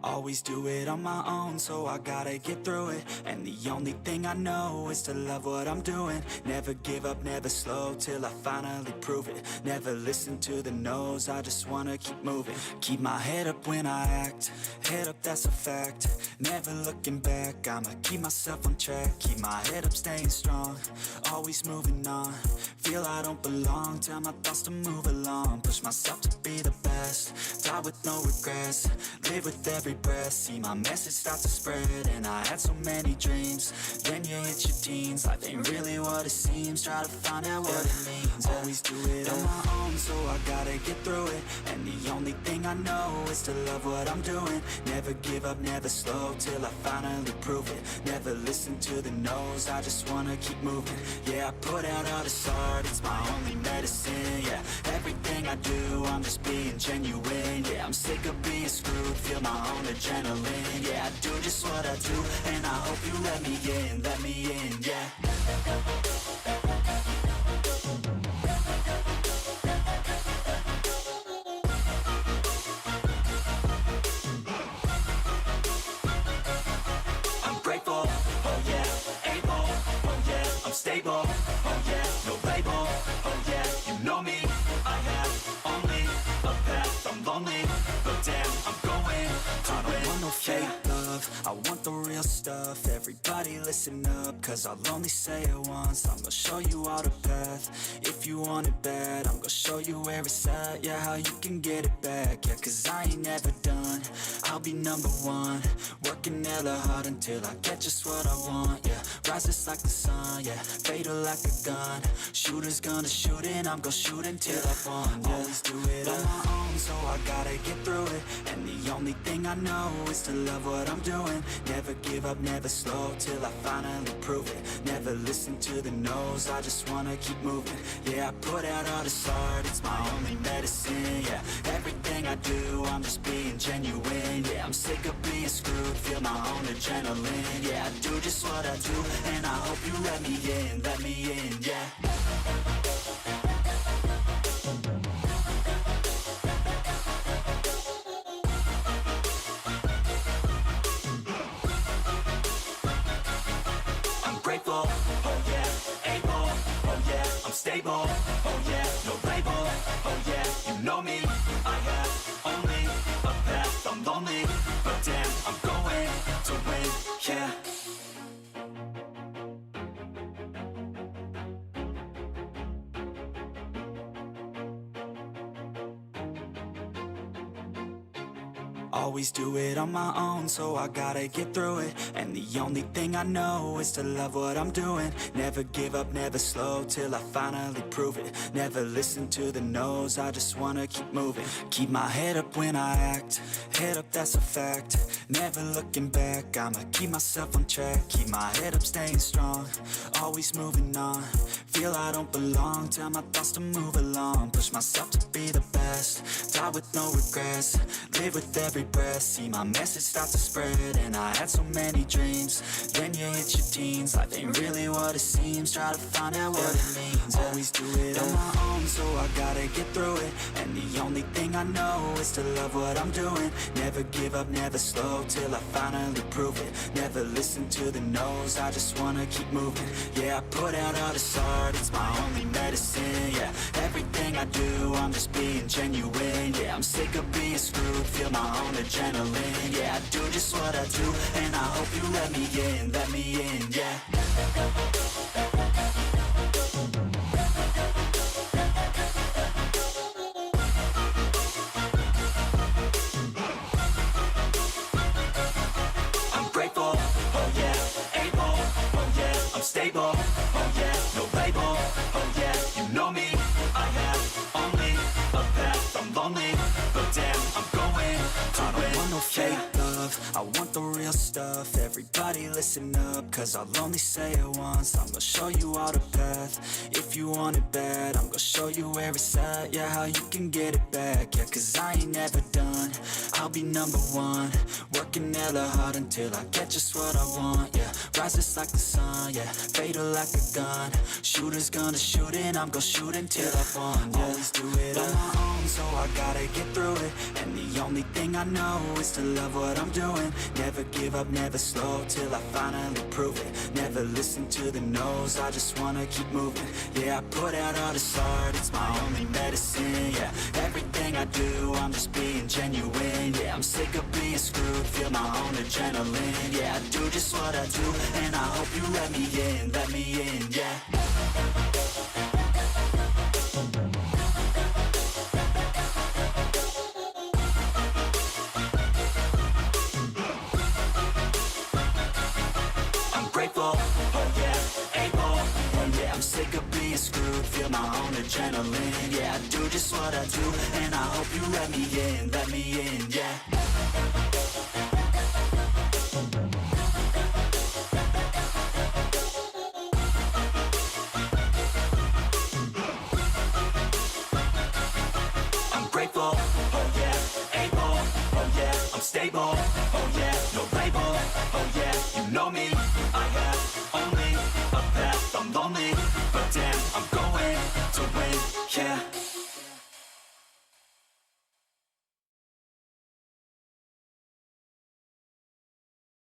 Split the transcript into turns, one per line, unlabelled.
Always do it on my own, so I gotta get through it. And the only thing I know is to love what I'm doing. Never give up, never slow, till I finally prove it. Never listen to the no's, I just wanna keep moving. Keep my head up when I act, head up, that's a fact. Never looking back, I'ma keep myself on track. Keep my head up, staying strong, always moving on. Feel I don't belong, tell my thoughts to move along. Push myself to be the best, die with no regrets. Live with every breath, see my message start to spread. And I had so many dreams, then you hit your teens. Life ain't really what it seems, try to find out what it means. Always do it on my own, so I gotta get through it. And the only thing I know is to love what I'm doing. Never give up, never slow, till I finally prove it. Never listen to the no's, I just wanna keep moving. Yeah, I put out all this art, it's my only medicine. Yeah, everything I do, I'm just being genuine. Yeah, I'm sick of being screwed, feel my own adrenaline. Yeah, I do just what I do, and I hope you let me in, yeah. I'm grateful, oh yeah, able, oh yeah, I'm stable, oh yeah, no label, oh yeah, you know me, I have only a path, I'm lonely, but damn, I'm going to win. I don't want no fake love, I want the real stuff. Everybody listen up, cause I'll only say it once. I'm gonna show you all the path, if you want it bad. I'm gonna show you where it's at, yeah, how you can get it back. Yeah, cause I ain't never done, I'll be number one. Working hella hard until I get just what I want, yeah. Rises like the sun, yeah, fatal like a gun. Shooter's gonna shoot and I'm gonna shoot until I won, yeah. Always do it on my own, so I gotta get through it. And the only thing I know is to love what I'm doing. Never give up, never slow, till I finally prove it. Never listen to the no's, I just wanna keep moving. Yeah, I put out all this art, it's my only medicine. Yeah, everything I do, I'm just being genuine. Yeah, I'm sick of being screwed, feel my own adrenaline. Yeah, I do just what I do, and I hope you let me in, yeah. Grateful, oh yeah, able, oh yeah, I'm stable, oh yeah, no label, oh yeah, you know me, I have only a path, I'm lonely, but damn, I'm going to win, yeah. Always do it on my own, so I gotta get through it. And the only thing I know is to love what I'm doing. Never give up, never slow, till I finally prove it. Never listen to the no's, I just wanna keep moving. Keep my head up when I act, head up, that's a fact. Never looking back, I'ma keep myself on track. Keep my head up, staying strong, always moving on. Feel I don't belong, tell my thoughts to move along. Push myself to be the best, die with no regrets. Live with every breath, see my message start to spread. And I had so many dreams, then you hit your teens. Life ain't really what it seems, try to find out what it means. Always do it on my own, so I gotta get through it. And the only thing I know is to love what I'm doing. Never give up, never slow, till I finally prove it. Never listen to the no's, I just wanna keep moving. Yeah, I put out all this art, it's my only medicine. Yeah, everything I do, I'm just being genuine. Yeah, I'm sick of being screwed, feel my own adrenaline. Yeah, I do just what I do, and I hope you let me in, yeah. I'm grateful, oh yeah, able, oh yeah, I'm stable, oh yeah, no label, oh yeah, you know me, I have only a path, I'm lonely, but damn, I'm going to win. I don't want no fake love, I want the real stuff. Everybody everybody listen up, cause I'll only say it once. I'm gonna show you all the path. If you want it bad, I'm gonna show you where it's at. Yeah, how you can get it back. Yeah, cause I ain't never done. I'll be number one, working hella hard until I get just what I want. Yeah, rises like the sun, yeah, fatal like a gun. Shooters gonna shoot and I'm gonna shoot until I've won. Yeah, always do it on my own, so I gotta get through it. And the only thing I know is to love what I'm doing. Never give up, never slow, till I finally prove it. Never listen to the no's, I just wanna keep moving. Yeah, I put out all this art, it's my only medicine. Yeah, everything I do, I'm just being genuine. Yeah, I'm sick of being screwed, feel my own adrenaline. Yeah, I do just what I do, and I hope you let me in, yeah. Grateful, oh yeah, able, oh yeah, I'm sick of being screwed, feel my own adrenaline. Yeah, I do just what I do, and I hope you let me in, yeah. I'm grateful, oh yeah, able, oh yeah, I'm stable, oh yeah, no label, oh yeah, you know me.